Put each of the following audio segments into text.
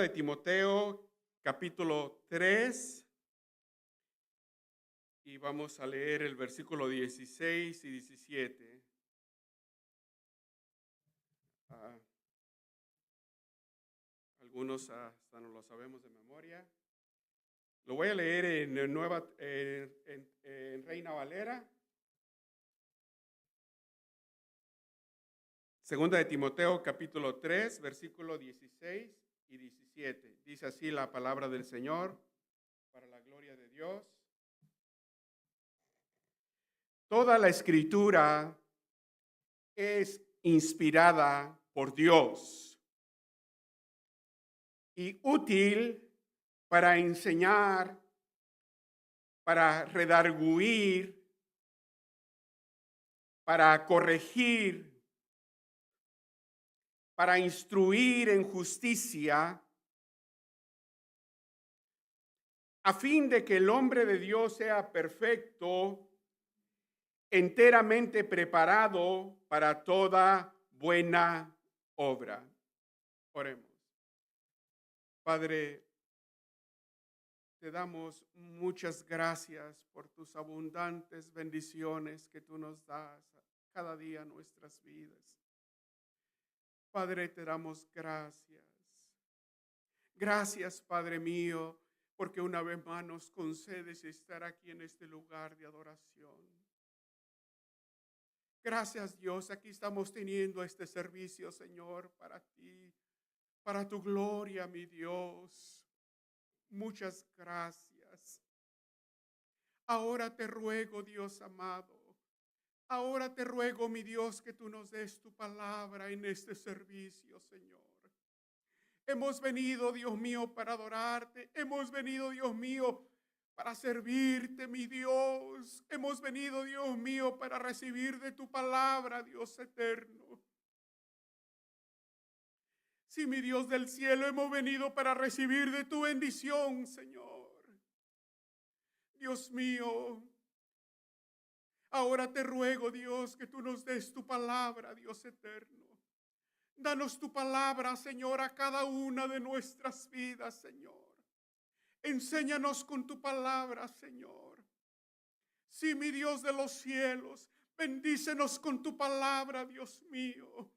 de Timoteo, capítulo 3, y vamos a leer el versículo 16 y 17. Algunos hasta no lo sabemos de memoria. Lo voy a leer en Reina Valera. Segunda de Timoteo, capítulo 3, versículo 16 y 17. Dice así la palabra del Señor, para la gloria de Dios. Toda la escritura es inspirada por Dios y útil para enseñar, para redarguir, para corregir, para instruir en justicia, a fin de que el hombre de Dios sea perfecto, enteramente preparado para toda buena obra. Oremos. Padre, te damos muchas gracias por tus abundantes bendiciones que tú nos das cada día en nuestras vidas. Padre, te damos gracias. Gracias, Padre mío, porque una vez más nos concedes estar aquí en este lugar de adoración. Gracias, Dios, aquí estamos teniendo este servicio, Señor, para ti, para tu gloria, mi Dios. Muchas gracias. Ahora te ruego, Dios amado, ahora te ruego, mi Dios, que tú nos des tu palabra en este servicio, Señor. Hemos venido, Dios mío, para adorarte. Hemos venido, Dios mío, para servirte, mi Dios. Hemos venido, Dios mío, para recibir de tu palabra, Dios eterno. Sí, mi Dios del cielo, hemos venido para recibir de tu bendición, Señor. Dios mío, ahora te ruego, Dios, que tú nos des tu palabra, Dios eterno. Danos tu palabra, Señor, a cada una de nuestras vidas, Señor. Enséñanos con tu palabra, Señor. Sí, mi Dios de los cielos, bendícenos con tu palabra, Dios mío.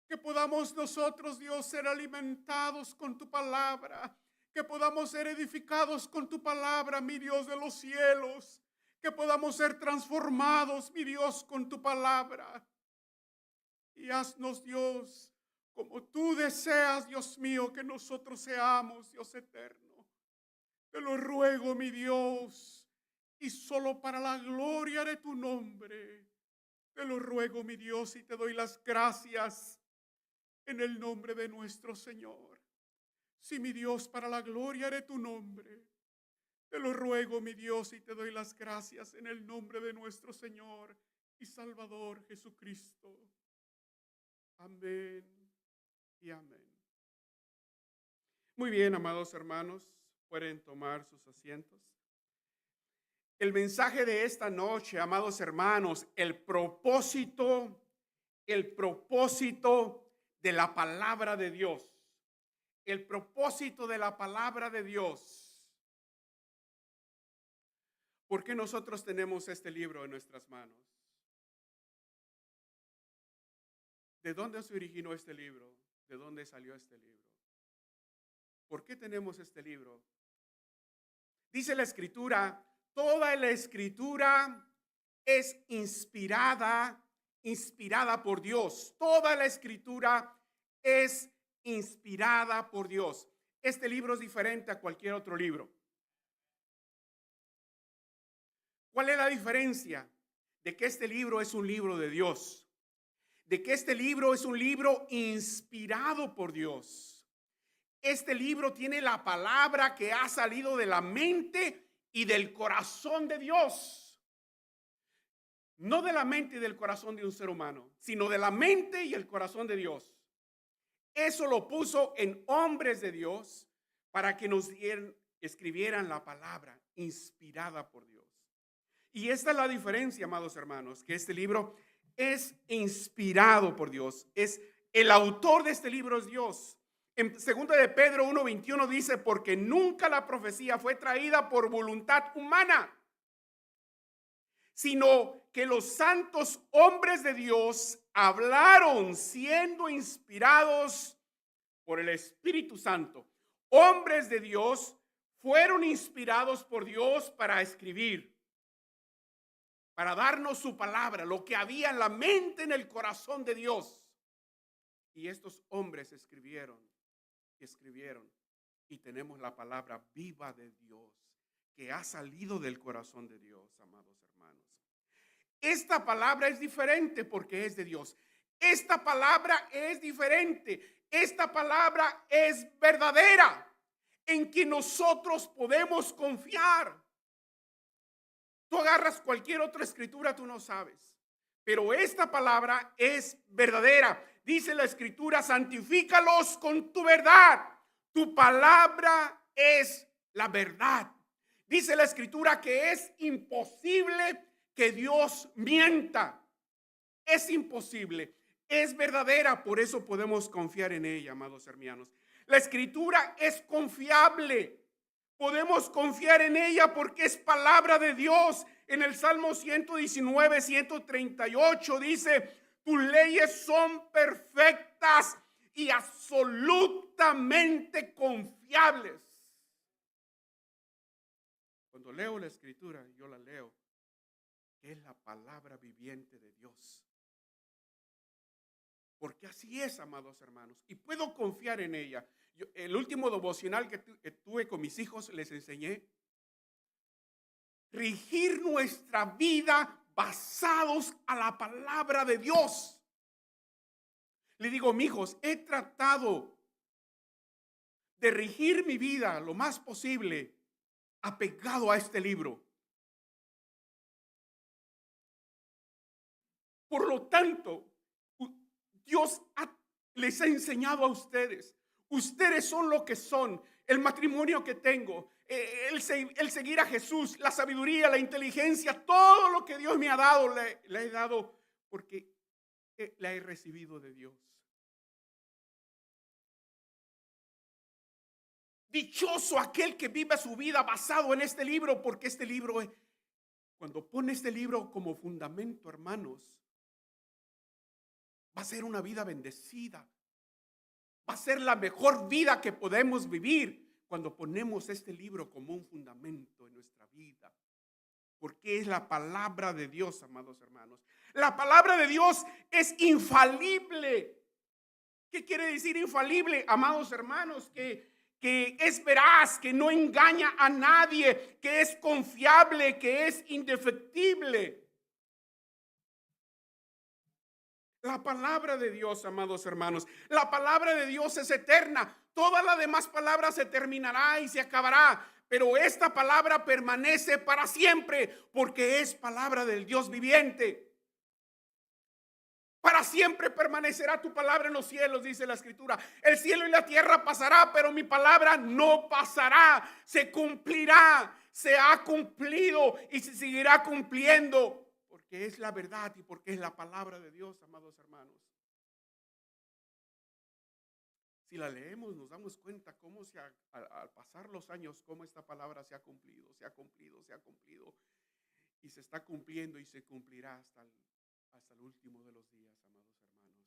Que podamos nosotros, Dios, ser alimentados con tu palabra. Que podamos ser edificados con tu palabra, mi Dios de los cielos. Que podamos ser transformados, mi Dios, con tu palabra. Y haznos, Dios, como tú deseas, Dios mío, que nosotros seamos, Dios eterno. Te lo ruego, mi Dios, y solo para la gloria de tu nombre. Te lo ruego, mi Dios, y te doy las gracias en el nombre de nuestro Señor. Sí, mi Dios, para la gloria de tu nombre. Te lo ruego, mi Dios, y te doy las gracias en el nombre de nuestro Señor y Salvador Jesucristo. Amén y amén. Muy bien, amados hermanos, pueden tomar sus asientos. El mensaje de esta noche, amados hermanos, el propósito de la palabra de Dios. El propósito de la palabra de Dios. ¿Por qué nosotros tenemos este libro en nuestras manos? ¿De dónde se originó este libro? ¿De dónde salió este libro? ¿Por qué tenemos este libro? Dice la Escritura, toda la Escritura es inspirada por Dios. Toda la Escritura es inspirada por Dios. Este libro es diferente a cualquier otro libro. ¿Cuál es la diferencia? De que este libro es un libro de Dios. De que este libro es un libro inspirado por Dios. Este libro tiene la palabra que ha salido de la mente y del corazón de Dios. No de la mente y del corazón de un ser humano, sino de la mente y el corazón de Dios. Eso lo puso en hombres de Dios para que nos escribieran la palabra inspirada por Dios. Y esta es la diferencia, amados hermanos, que este libro es inspirado por Dios. Es el autor de este libro es Dios. En 2 de Pedro 1:21 dice, porque nunca la profecía fue traída por voluntad humana, sino que los santos hombres de Dios hablaron siendo inspirados por el Espíritu Santo. Hombres de Dios fueron inspirados por Dios para escribir, para darnos su palabra, lo que había en la mente, en el corazón de Dios. Y estos hombres escribieron, y tenemos la palabra viva de Dios, que ha salido del corazón de Dios, amados hermanos. Esta palabra es diferente porque es de Dios. Esta palabra es diferente. Esta palabra es verdadera, en que nosotros podemos confiar. Tú agarras cualquier otra escritura, tú no sabes. Pero esta palabra es verdadera. Dice la escritura, santifícalos con tu verdad. Tu palabra es la verdad. Dice la escritura que es imposible que Dios mienta. Es imposible. Es verdadera, por eso podemos confiar en ella, amados hermanos. La escritura es confiable. Podemos confiar en ella porque es palabra de Dios. En el Salmo 119, 138 dice, tus leyes son perfectas y absolutamente confiables. Cuando leo la escritura, yo la leo, que es la palabra viviente de Dios. Porque así es, amados hermanos, y puedo confiar en ella. El último devocional que tuve con mis hijos, les enseñé regir nuestra vida basados a la palabra de Dios. Le digo, mijos, he tratado de regir mi vida lo más posible apegado a este libro. Por lo tanto, Dios les ha enseñado a ustedes. Ustedes son lo que son. El matrimonio que tengo, el seguir a Jesús, la sabiduría, la inteligencia, todo lo que Dios me ha dado, le he dado porque la he recibido de Dios. Dichoso aquel que vive su vida basado en este libro, porque este libro, cuando pone este libro como fundamento, hermanos, va a ser una vida bendecida. Va a ser la mejor vida que podemos vivir cuando ponemos este libro como un fundamento en nuestra vida. Porque es la palabra de Dios, amados hermanos. La palabra de Dios es infalible. ¿Qué quiere decir infalible, amados hermanos? Que es veraz, que no engaña a nadie, que es confiable, que es indefectible. La palabra de Dios, amados hermanos, la palabra de Dios es eterna. Toda la demás palabra se terminará y se acabará, pero esta palabra permanece para siempre porque es palabra del Dios viviente. Para siempre permanecerá tu palabra en los cielos, dice la escritura. El cielo y la tierra pasará, pero mi palabra no pasará. Se cumplirá, se ha cumplido y se seguirá cumpliendo. Porque es la verdad y porque es la palabra de Dios, amados hermanos. Si la leemos, nos damos cuenta cómo al pasar los años, cómo esta palabra se ha cumplido, se ha cumplido, se ha cumplido. Y se está cumpliendo y se cumplirá hasta el último de los días, amados hermanos.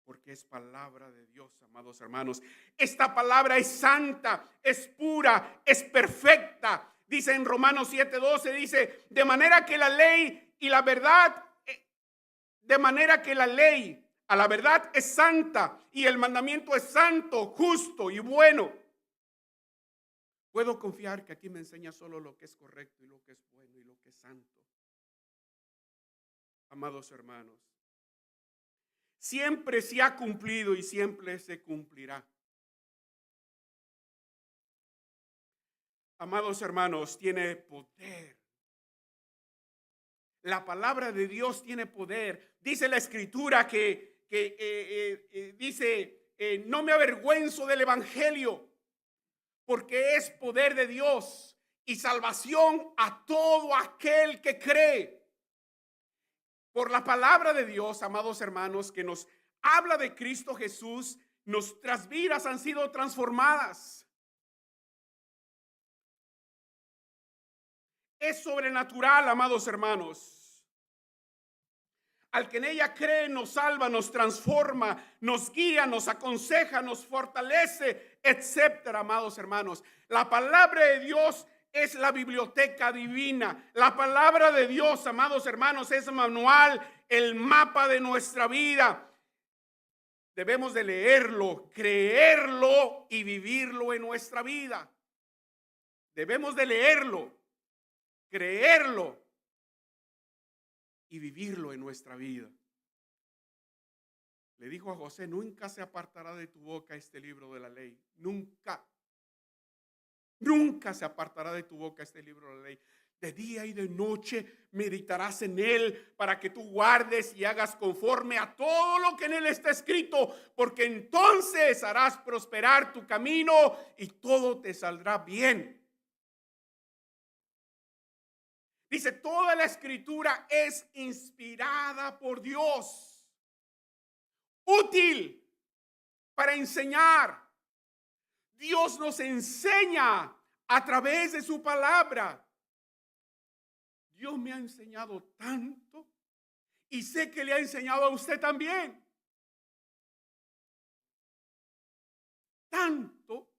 Porque es palabra de Dios, amados hermanos. Esta palabra es santa, es pura, es perfecta. Dice en Romanos 7:12, dice, de manera que la ley y la verdad, de manera que la ley a la verdad es santa y el mandamiento es santo, justo y bueno. Puedo confiar que aquí me enseña solo lo que es correcto y lo que es bueno y lo que es santo. Amados hermanos, siempre se ha cumplido y siempre se cumplirá. Amados hermanos, tiene poder. La palabra de Dios tiene poder. Dice la escritura que dice, no me avergüenzo del evangelio, porque es poder de Dios y salvación a todo aquel que cree. Por la palabra de Dios, amados hermanos, que nos habla de Cristo Jesús, Nuestras vidas han sido transformadas. Es sobrenatural, amados hermanos. Al que en ella cree, nos salva, nos transforma, nos guía, nos aconseja, nos fortalece, etcétera, amados hermanos. La palabra de Dios es la biblioteca divina. La palabra de Dios, amados hermanos, es manual, el mapa de nuestra vida. Debemos de leerlo, creerlo y vivirlo en nuestra vida. Debemos de leerlo, creerlo y vivirlo en nuestra vida. Le dijo a José: nunca se apartará de tu boca este libro de la ley. Nunca. Nunca se apartará de tu boca este libro de la ley. De día y de noche meditarás en él, para que tú guardes y hagas conforme a todo lo que en él está escrito, porque entonces harás prosperar tu camino y todo te saldrá bien. Dice, toda la escritura es inspirada por Dios, útil para enseñar. Dios nos enseña a través de su palabra. Dios me ha enseñado tanto y sé que le ha enseñado a usted también. Tanto.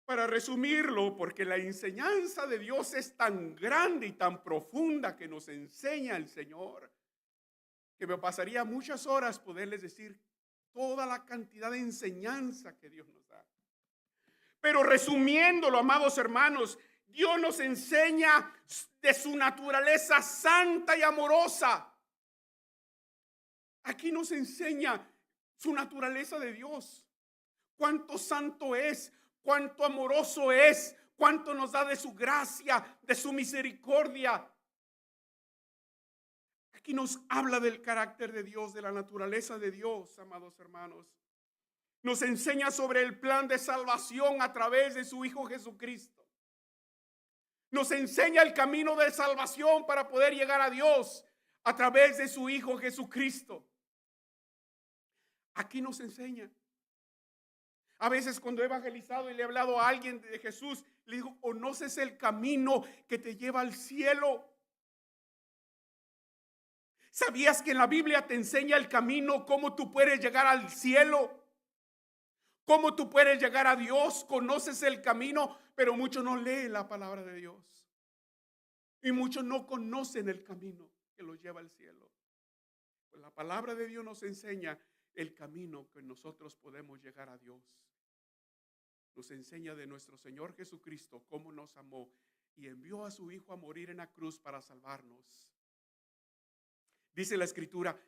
Para resumirlo, porque la enseñanza de Dios es tan grande y tan profunda que nos enseña el Señor, que me pasaría muchas horas poderles decir toda la cantidad de enseñanza que Dios nos da. Pero resumiéndolo, amados hermanos, Dios nos enseña de su naturaleza santa y amorosa. Aquí nos enseña su naturaleza de Dios. Cuánto santo es, cuánto amoroso es, cuánto nos da de su gracia, de su misericordia. Aquí nos habla del carácter de Dios, de la naturaleza de Dios, amados hermanos. Nos enseña sobre el plan de salvación a través de su Hijo Jesucristo. Nos enseña el camino de salvación para poder llegar a Dios a través de su Hijo Jesucristo. Aquí nos enseña. A veces cuando he evangelizado y le he hablado a alguien de Jesús, le digo, ¿conoces el camino que te lleva al cielo? ¿Sabías que en la Biblia te enseña el camino, cómo tú puedes llegar al cielo? ¿Cómo tú puedes llegar a Dios? Conoces el camino, pero muchos no leen la palabra de Dios. Y muchos no conocen el camino que los lleva al cielo. Pues la palabra de Dios nos enseña el camino que nosotros podemos llegar a Dios. Nos enseña de nuestro Señor Jesucristo cómo nos amó y envió a su Hijo a morir en la cruz para salvarnos. Dice la Escritura,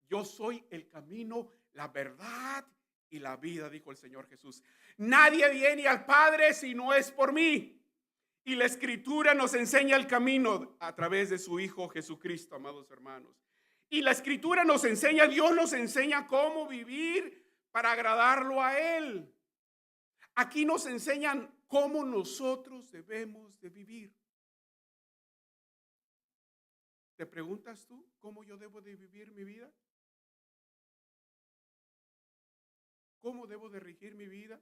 yo soy el camino, la verdad y la vida, dijo el Señor Jesús. Nadie viene al Padre si no es por mí. Y la Escritura nos enseña el camino a través de su Hijo Jesucristo, amados hermanos. Y la Escritura nos enseña, Dios nos enseña cómo vivir para agradarlo a Él. Aquí nos enseñan cómo nosotros debemos de vivir. ¿Te preguntas tú cómo yo debo de vivir mi vida? ¿Cómo debo de regir mi vida?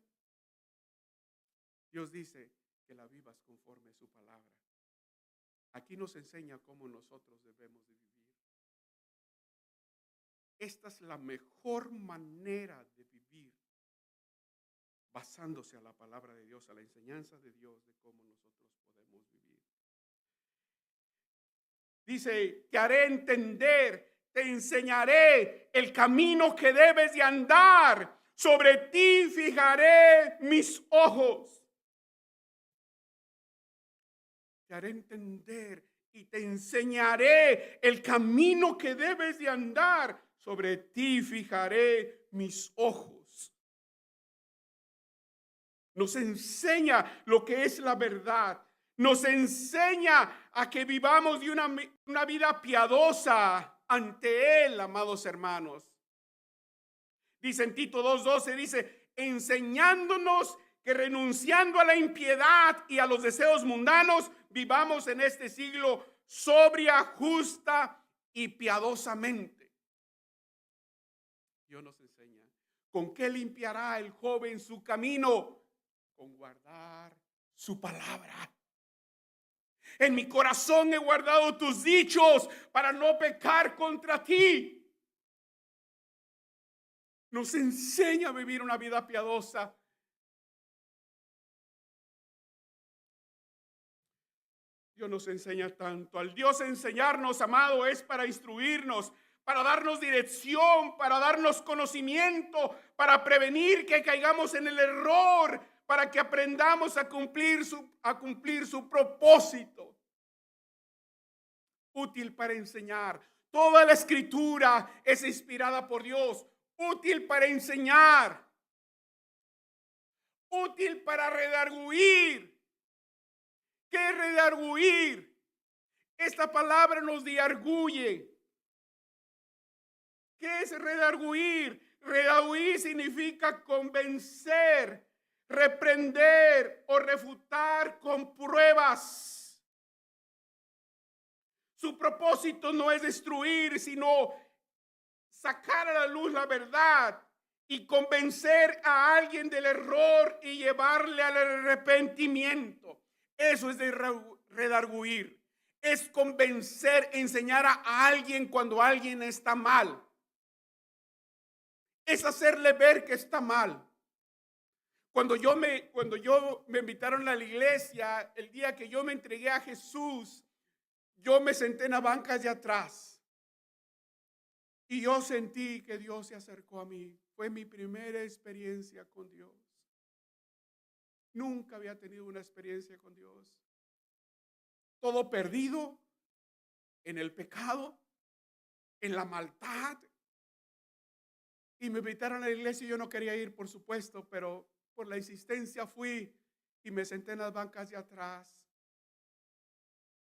Dios dice que la vivas conforme a su palabra. Aquí nos enseña cómo nosotros debemos de vivir. Esta es la mejor manera de vivir, basándose a la palabra de Dios, a la enseñanza de Dios de cómo nosotros podemos vivir. Dice, te haré entender, te enseñaré el camino que debes de andar. Sobre ti fijaré mis ojos. Te haré entender y te enseñaré el camino que debes de andar. Sobre ti fijaré mis ojos. Nos enseña lo que es la verdad. Nos enseña a que vivamos de una vida piadosa ante Él, amados hermanos. Dice en Tito 2:12, dice, enseñándonos que renunciando a la impiedad y a los deseos mundanos, vivamos en este siglo sobria, justa y piadosamente. Dios nos enseña. ¿Con qué limpiará el joven su camino? Con guardar su palabra. En mi corazón he guardado tus dichos para no pecar contra ti. Nos enseña a vivir una vida piadosa. Dios nos enseña tanto. Al Dios enseñarnos, amado, es para instruirnos, para darnos dirección, para darnos conocimiento, para prevenir que caigamos en el error, para que aprendamos a cumplir su propósito. Útil para enseñar. Toda la escritura es inspirada por Dios. Útil para enseñar. Útil para redarguir. ¿Qué es redarguir? Esta palabra nos diarguye. ¿Qué es redarguir? Redarguir significa convencer, reprender o refutar con pruebas. Su propósito no es destruir, sino sacar a la luz la verdad y convencer a alguien del error y llevarle al arrepentimiento. Eso es de redarguir. Es convencer, enseñar a alguien cuando alguien está mal. Es hacerle ver que está mal. Cuando yo me invitaron a la iglesia, el día que yo me entregué a Jesús, yo me senté en las bancas de atrás. Y yo sentí que Dios se acercó a mí. Fue mi primera experiencia con Dios. Nunca había tenido una experiencia con Dios. Todo perdido en el pecado, en la maldad. Y me invitaron a la iglesia y yo no quería ir, por supuesto, pero por la insistencia fui y me senté en las bancas de atrás.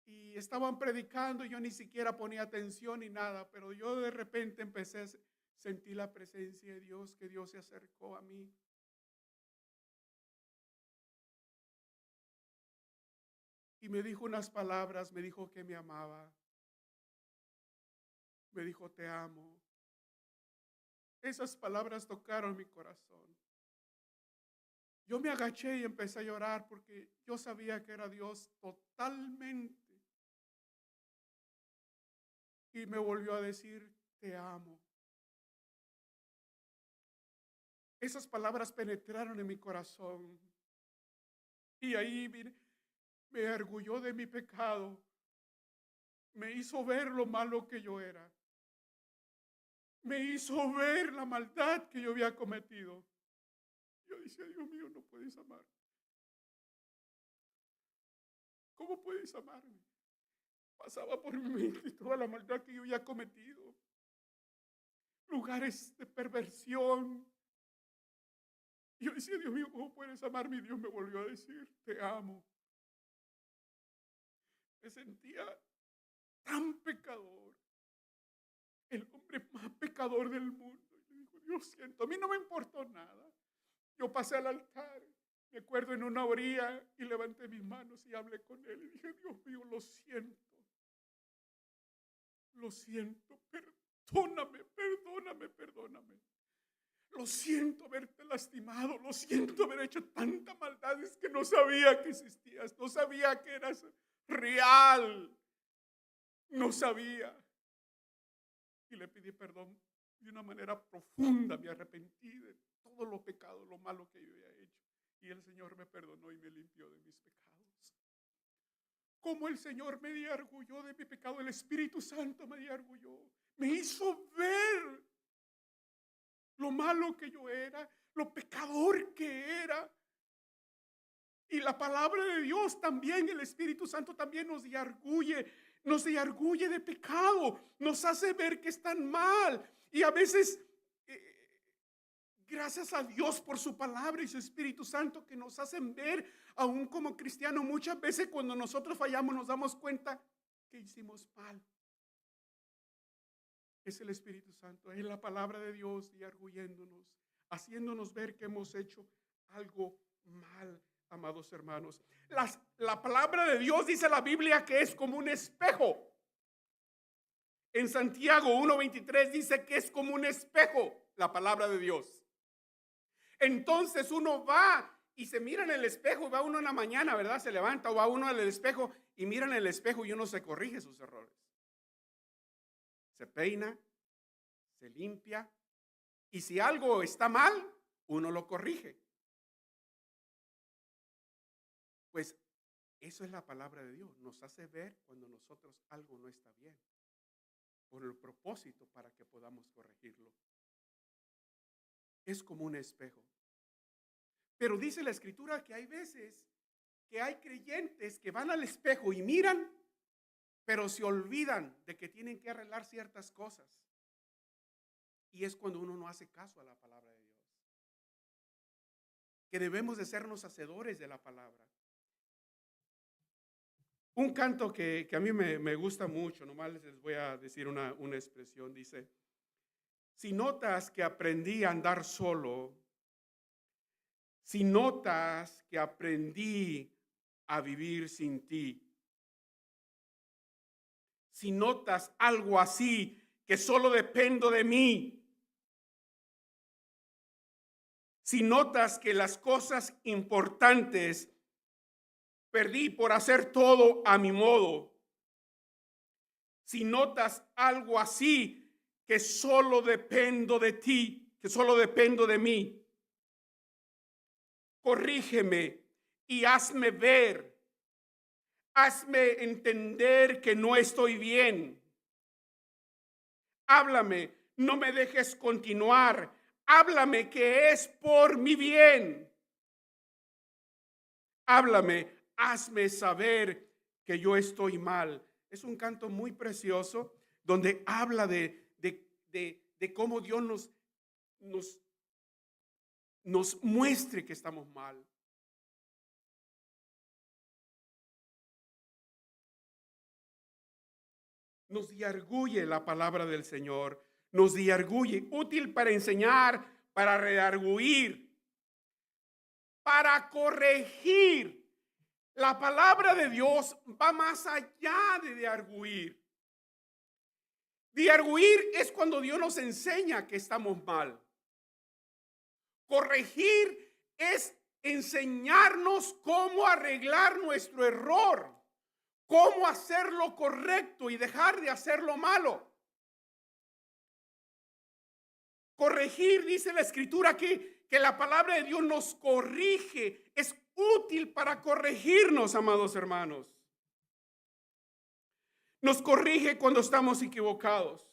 Y estaban predicando y yo ni siquiera ponía atención ni nada, pero yo de repente empecé a sentir la presencia de Dios, que Dios se acercó a mí. Y me dijo unas palabras, me dijo que me amaba. Me dijo, te amo. Esas palabras tocaron mi corazón. Yo me agaché y empecé a llorar porque yo sabía que era Dios totalmente. Y me volvió a decir, te amo. Esas palabras penetraron en mi corazón. Y ahí me orgulló de mi pecado. Me hizo ver lo malo que yo era. Me hizo ver la maldad que yo había cometido. Yo decía, Dios mío, no puedes amarme. ¿Cómo puedes amarme? Pasaba por mi mente toda la maldad que yo había cometido. Lugares de perversión. Y yo decía, Dios mío, ¿cómo puedes amarme? Y Dios me volvió a decir, te amo. Me sentía tan pecador. El hombre más pecador del mundo. Y le dijo, Dios siento, a mí no me importó nada. Yo pasé al altar, me acuerdo en una orilla y levanté mis manos y hablé con él. Y dije, Dios mío, lo siento. Lo siento, perdóname, perdóname, perdóname. Lo siento haberte lastimado, lo siento haber hecho tanta maldad, es que no sabía que existías, no sabía que eras real, no sabía. Y le pedí perdón de una manera profunda, me arrepentí de todos los pecados, lo malo que yo había hecho. Y el Señor me perdonó y me limpió de mis pecados. Como el Señor me diargulló de mi pecado, el Espíritu Santo me diargulló, me hizo ver lo malo que yo era, lo pecador que era. Y la palabra de Dios también, el Espíritu Santo también nos diarguye de pecado, nos hace ver que están mal. Y a veces, gracias a Dios por su palabra y su Espíritu Santo que nos hacen ver, aún como cristianos, muchas veces cuando nosotros fallamos nos damos cuenta que hicimos mal. Es el Espíritu Santo, es la palabra de Dios diarguyéndonos, haciéndonos ver que hemos hecho algo mal, amados hermanos. La palabra de Dios dice la Biblia que es como un espejo. En Santiago 1:23 dice que es como un espejo la palabra de Dios. Entonces uno va y se mira en el espejo, va uno en la mañana, ¿verdad? Se levanta o va uno al espejo y mira en el espejo y uno se corrige sus errores. Se peina, se limpia y si algo está mal, uno lo corrige. Pues eso es la palabra de Dios. Nos hace ver cuando nosotros algo no está bien, por el propósito para que podamos corregirlo. Es como un espejo. Pero dice la Escritura que hay veces que hay creyentes que van al espejo y miran, pero se olvidan de que tienen que arreglar ciertas cosas. Y es cuando uno no hace caso a la palabra de Dios. Que debemos de sernos hacedores de la palabra. Un canto que a mí me gusta mucho, nomás les voy a decir una expresión, dice: si notas que aprendí a andar solo, si notas que aprendí a vivir sin ti, si notas algo así, que solo dependo de mí, si notas que las cosas importantes perdí por hacer todo a mi modo, si notas algo así, que solo dependo de ti, que solo dependo de mí, corrígeme y hazme ver, hazme entender que no estoy bien. Háblame, no me dejes continuar, háblame que es por mi bien. Háblame, hazme saber que yo estoy mal. Es un canto muy precioso donde habla de cómo Dios nos muestre que estamos mal. Nos diarguye la palabra del Señor, nos diarguye, útil para enseñar, para redarguir, para corregir. La palabra de Dios va más allá de diarguir. Diarguir es cuando Dios nos enseña que estamos mal. Corregir es enseñarnos cómo arreglar nuestro error, cómo hacer lo correcto y dejar de hacer lo malo. Corregir, dice la Escritura que la palabra de Dios nos corrige, es útil para corregirnos, amados hermanos. Nos corrige cuando estamos equivocados.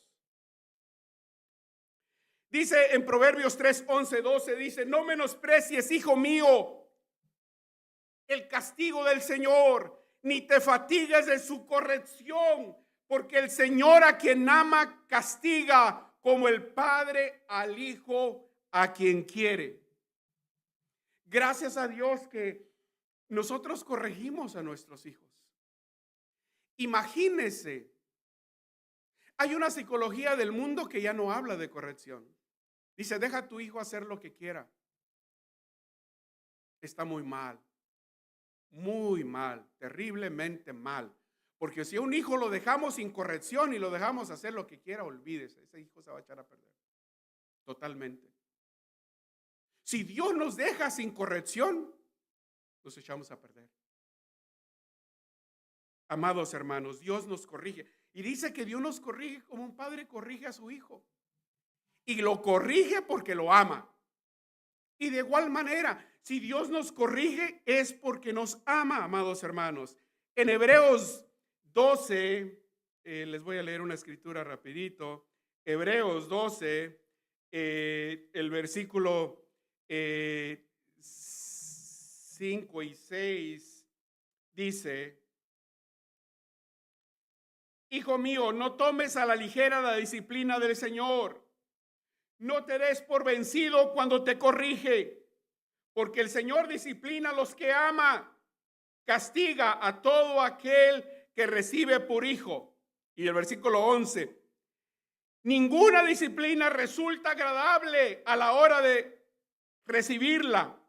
Dice en Proverbios 3, 11, 12, dice: no menosprecies, hijo mío, el castigo del Señor, ni te fatigues de su corrección, porque el Señor a quien ama castiga, como el padre al hijo a quien quiere. Gracias a Dios que nosotros corregimos a nuestros hijos. Imagínense, hay una psicología del mundo que ya no habla de corrección. Dice: deja a tu hijo hacer lo que quiera. Está muy mal, terriblemente mal. Porque si a un hijo lo dejamos sin corrección y lo dejamos hacer lo que quiera, olvídese, ese hijo se va a echar a perder. Totalmente. Si Dios nos deja sin corrección, nos echamos a perder. Amados hermanos, Dios nos corrige. Y dice que Dios nos corrige como un padre corrige a su hijo. Y lo corrige porque lo ama. Y de igual manera, si Dios nos corrige es porque nos ama, amados hermanos. En Hebreos 12, les voy a leer una escritura rapidito. Hebreos 12, el versículo 5 y 6 dice: hijo mío, no tomes a la ligera la disciplina del Señor. No te des por vencido cuando te corrige, porque el Señor disciplina a los que ama, castiga a todo aquel que recibe por hijo. Y el versículo 11: ninguna disciplina resulta agradable a la hora de recibirla.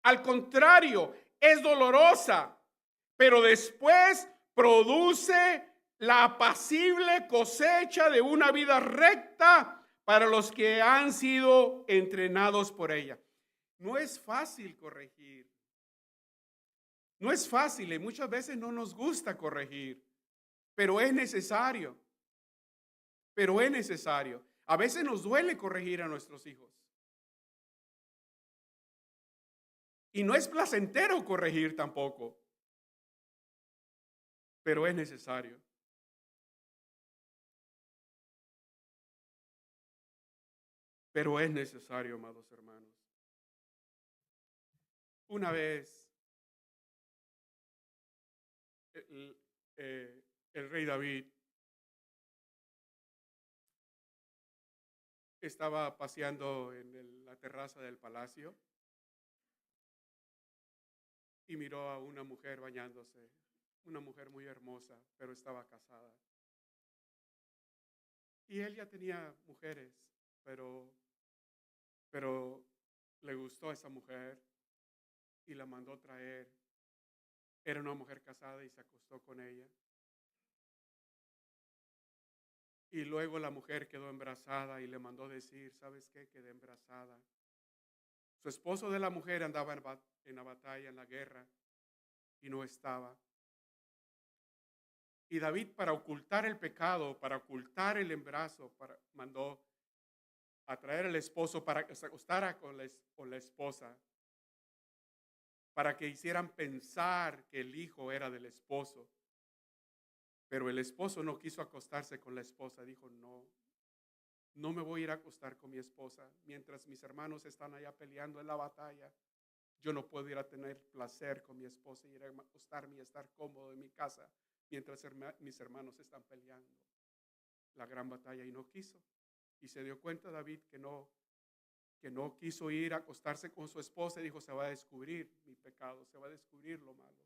Al contrario, es dolorosa, pero después produce la apacible cosecha de una vida recta para los que han sido entrenados por ella. No es fácil corregir. No es fácil y muchas veces no nos gusta corregir, pero es necesario. Pero es necesario. A veces nos duele corregir a nuestros hijos. Y no es placentero corregir tampoco, pero es necesario. Pero es necesario, amados hermanos. Una vez, el, el rey David estaba paseando en la terraza del palacio y miró a una mujer bañándose, una mujer muy hermosa, pero estaba casada. Y él ya tenía mujeres, pero le gustó a esa mujer y la mandó traer. Era una mujer casada y se acostó con ella. Y luego la mujer quedó embarazada y le mandó decir, ¿sabes qué? Quedé embarazada. Su esposo de la mujer andaba en la batalla, en la guerra, y no estaba. Y David, para ocultar el pecado, para ocultar el embarazo, mandó a traer al esposo para que se acostara con la esposa, para que hicieran pensar que el hijo era del esposo. Pero el esposo no quiso acostarse con la esposa, dijo, no me voy a ir a acostar con mi esposa. Mientras mis hermanos están allá peleando en la batalla, yo no puedo ir a tener placer con mi esposa y ir a acostarme y estar cómodo en mi casa mientras mis hermanos están peleando la gran batalla. Y no quiso. Y se dio cuenta David que no quiso ir a acostarse con su esposa y dijo, se va a descubrir mi pecado, se va a descubrir lo malo.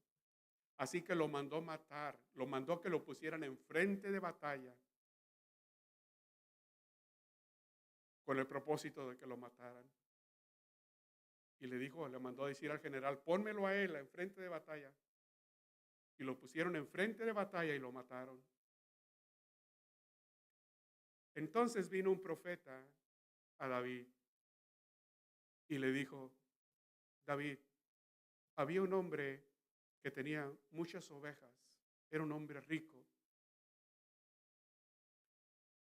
Así que lo mandó matar, lo mandó que lo pusieran enfrente de batalla con el propósito de que lo mataran. Y le mandó a decir al general, pónmelo a él enfrente de batalla. Y lo pusieron enfrente de batalla y lo mataron. Entonces vino un profeta a David y le dijo, David, había un hombre que tenía muchas ovejas, era un hombre rico,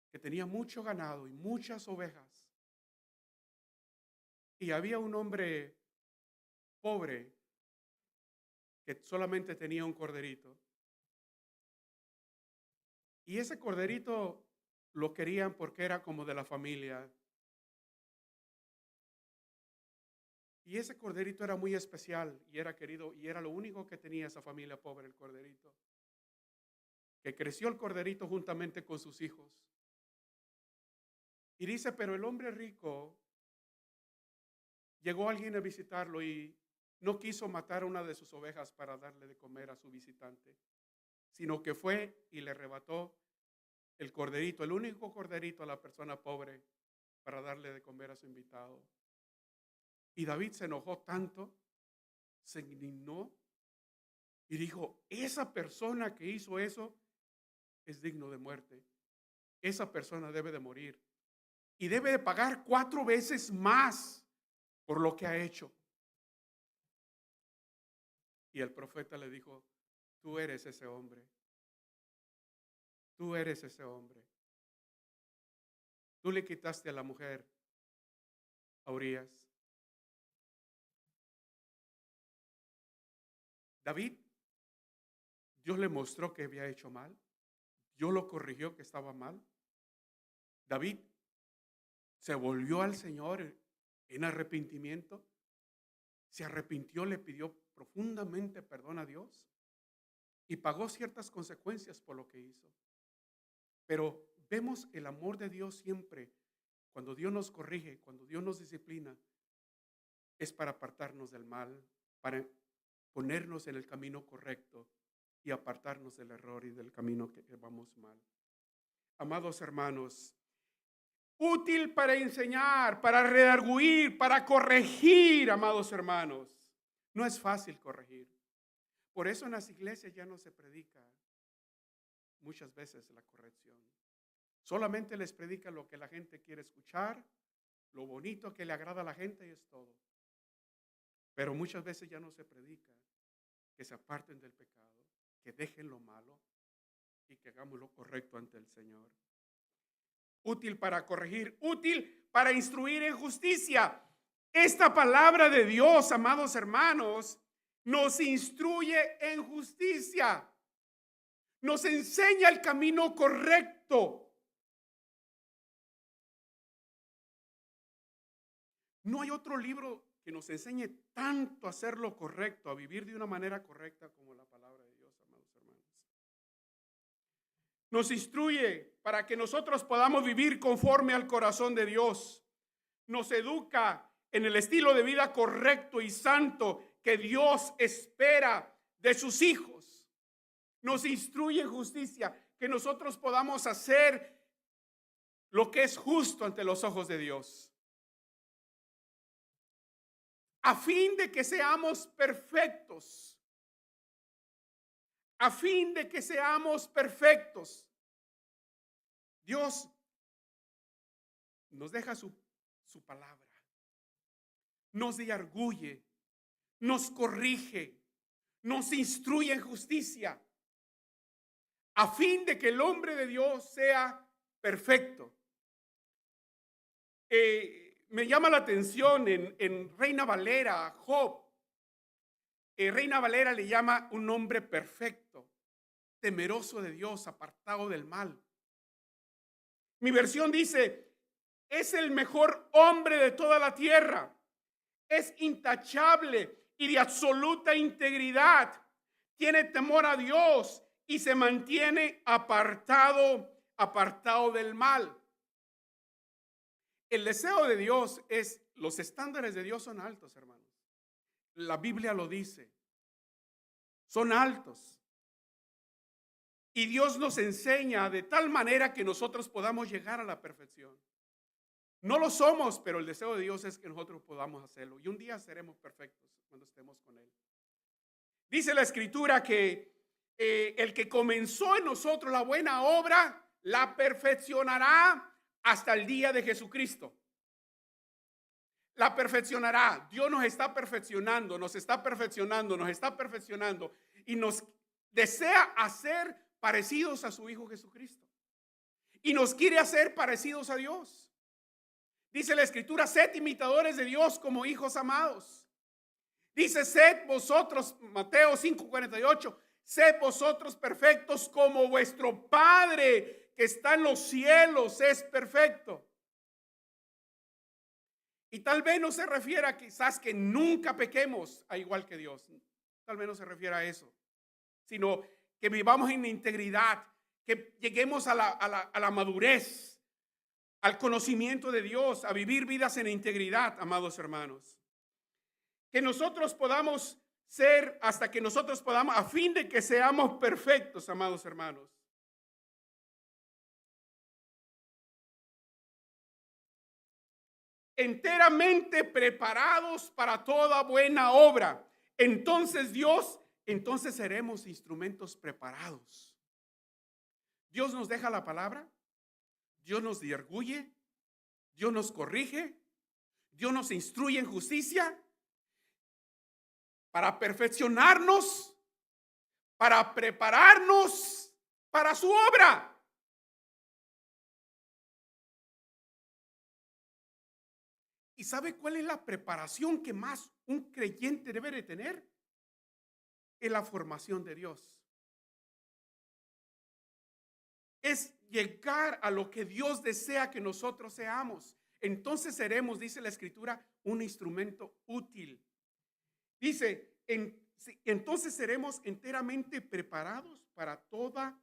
que tenía mucho ganado y muchas ovejas. Y había un hombre pobre que solamente tenía un corderito. Y ese corderito lo querían porque era como de la familia. Y ese corderito era muy especial y era querido y era lo único que tenía esa familia pobre, el corderito. Que creció el corderito juntamente con sus hijos. Y dice, pero el hombre rico, llegó alguien a visitarlo y no quiso matar una de sus ovejas para darle de comer a su visitante, sino que fue y le arrebató el corderito, el único corderito a la persona pobre para darle de comer a su invitado. Y David se enojó tanto, se indignó y dijo, esa persona que hizo eso es digno de muerte. Esa persona debe de morir y debe de pagar 4 veces más por lo que ha hecho. Y el profeta le dijo, tú eres ese hombre. Tú eres ese hombre. Tú le quitaste a la mujer, a Urías. David, Dios le mostró que había hecho mal. Dios lo corrigió que estaba mal. David se volvió al Señor en arrepentimiento. Se arrepintió, le pidió profundamente perdón a Dios y pagó ciertas consecuencias por lo que hizo. Pero vemos el amor de Dios siempre. Cuando Dios nos corrige, cuando Dios nos disciplina, es para apartarnos del mal, para ponernos en el camino correcto y apartarnos del error y del camino que vamos mal. Amados hermanos, útil para enseñar, para redarguir, para corregir, amados hermanos. No es fácil corregir. Por eso en las iglesias ya no se predica. muchas veces la corrección. Solamente les predica lo que la gente quiere escuchar, lo bonito que le agrada a la gente y es todo. Pero muchas veces ya no se predica que se aparten del pecado, que dejen lo malo y que hagamos lo correcto ante el Señor. Útil para corregir, útil para instruir en justicia. Esta palabra de Dios, amados hermanos, nos instruye en justicia. Nos enseña el camino correcto. No hay otro libro que nos enseñe tanto a hacer lo correcto, a vivir de una manera correcta como la palabra de Dios, amados hermanos. Nos instruye para que nosotros podamos vivir conforme al corazón de Dios. Nos educa en el estilo de vida correcto y santo que Dios espera de sus hijos. Nos instruye en justicia, que nosotros podamos hacer lo que es justo ante los ojos de Dios, a fin de que seamos perfectos, a fin de que seamos perfectos. Dios nos deja su palabra, nos redarguye, nos corrige, nos instruye en justicia, a fin de que el hombre de Dios sea perfecto. Me llama la atención en Reina Valera, Job. Reina Valera le llama un hombre perfecto, temeroso de Dios, apartado del mal. Mi versión dice, es el mejor hombre de toda la tierra, es intachable y de absoluta integridad, tiene temor a Dios y se mantiene apartado del mal. El deseo de Dios es, los estándares de Dios son altos, hermanos. La Biblia lo dice. Son altos. Y Dios nos enseña de tal manera que nosotros podamos llegar a la perfección. No lo somos, pero el deseo de Dios es que nosotros podamos hacerlo. Y un día seremos perfectos cuando estemos con Él. Dice la Escritura que el que comenzó en nosotros la buena obra, la perfeccionará hasta el día de Jesucristo. La perfeccionará. Dios nos está perfeccionando, nos está perfeccionando, nos está perfeccionando y nos desea hacer parecidos a su Hijo Jesucristo. Y nos quiere hacer parecidos a Dios. Dice la Escritura, sed imitadores de Dios como hijos amados. Dice, sed vosotros, Mateo 5:48, sed vosotros perfectos como vuestro Padre que está en los cielos es perfecto. Y tal vez no se refiera quizás que nunca pequemos a igual que Dios. Tal vez no se refiere a eso, sino que vivamos en integridad, que lleguemos a la madurez, al conocimiento de Dios, a vivir vidas en integridad, amados hermanos. Que nosotros podamos ser hasta que nosotros podamos, a fin de que seamos perfectos, amados hermanos. Enteramente preparados para toda buena obra. Entonces seremos instrumentos preparados. Dios nos deja la palabra, Dios nos redarguye, Dios nos corrige, Dios nos instruye en justicia para perfeccionarnos, para prepararnos para su obra. ¿Y sabe cuál es la preparación que más un creyente debe de tener? Es la formación de Dios. Es llegar a lo que Dios desea que nosotros seamos. Entonces seremos, dice la Escritura, un instrumento útil. Dice, entonces seremos enteramente preparados para toda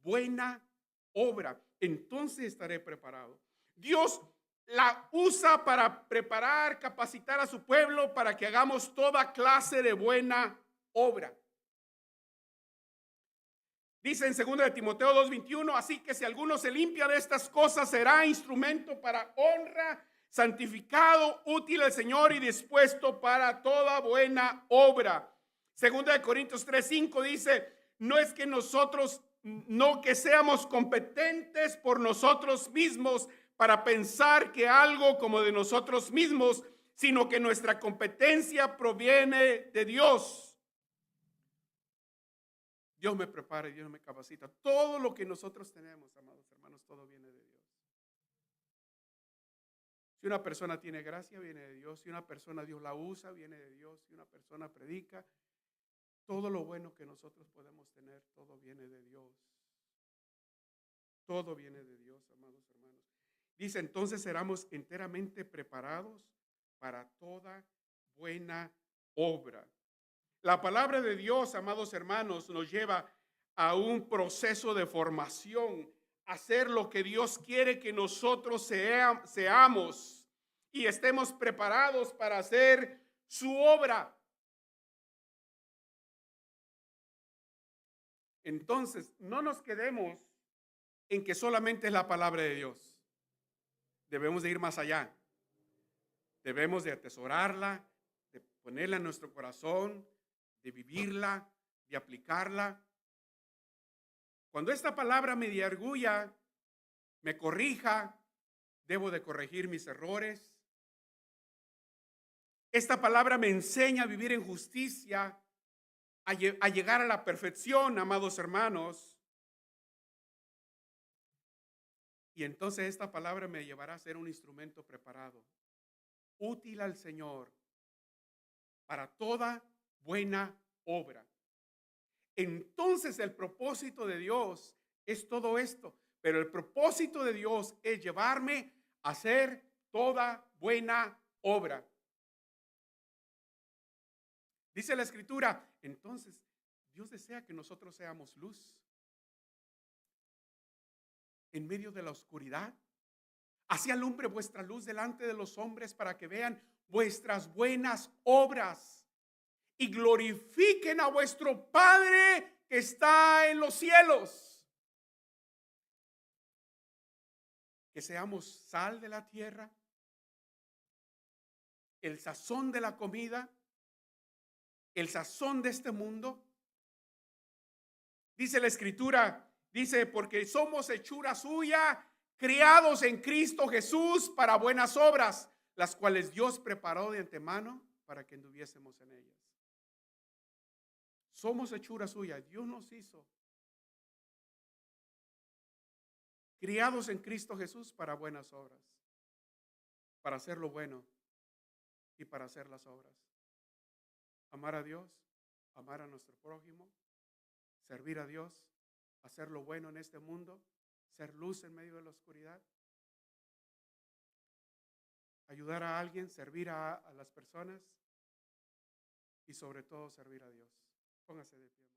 buena obra. Entonces estaré preparado. Dios la usa para preparar, capacitar a su pueblo para que hagamos toda clase de buena obra. Dice en 2 de Timoteo 2:21, así que si alguno se limpia de estas cosas, será instrumento para honra, santificado, útil al Señor y dispuesto para toda buena obra. 2 de Corintios 3:5 dice, no es que nosotros no que seamos competentes por nosotros mismos para pensar que algo como de nosotros mismos, sino que nuestra competencia proviene de Dios. Dios me prepara y Dios me capacita. Todo lo que nosotros tenemos, amados hermanos, todo viene de Dios. Si una persona tiene gracia, viene de Dios. Si una persona Dios la usa, viene de Dios. Si una persona predica, todo lo bueno que nosotros podemos tener, todo viene de Dios. Todo viene de Dios, amados hermanos. Dice, entonces seremos enteramente preparados para toda buena obra. La palabra de Dios, amados hermanos, nos lleva a un proceso de formación, a hacer lo que Dios quiere que nosotros seamos y estemos preparados para hacer su obra. Entonces, no nos quedemos en que solamente es la palabra de Dios. Debemos de ir más allá. Debemos de atesorarla, de ponerla en nuestro corazón, de vivirla, de aplicarla. Cuando esta palabra me diarguya, me corrija, debo de corregir mis errores. Esta palabra me enseña a vivir en justicia, a llegar a la perfección, amados hermanos. Y entonces esta palabra me llevará a ser un instrumento preparado, útil al Señor para toda buena obra. Entonces el propósito de Dios es todo esto, pero el propósito de Dios es llevarme a hacer toda buena obra. Dice la Escritura, entonces Dios desea que nosotros seamos luz en medio de la oscuridad. Así alumbre vuestra luz delante de los hombres para que vean vuestras buenas obras y glorifiquen a vuestro Padre que está en los cielos. Que seamos sal de la tierra, el sazón de la comida, el sazón de este mundo. Dice la Escritura, dice, porque somos hechura suya, criados en Cristo Jesús para buenas obras, las cuales Dios preparó de antemano para que anduviésemos en ellas. Somos hechura suya, Dios nos hizo criados en Cristo Jesús para buenas obras, para hacer lo bueno y para hacer las obras. Amar a Dios, amar a nuestro prójimo, servir a Dios, hacer lo bueno en este mundo, ser luz en medio de la oscuridad, ayudar a alguien, servir a las personas y sobre todo servir a Dios. Póngase de pie.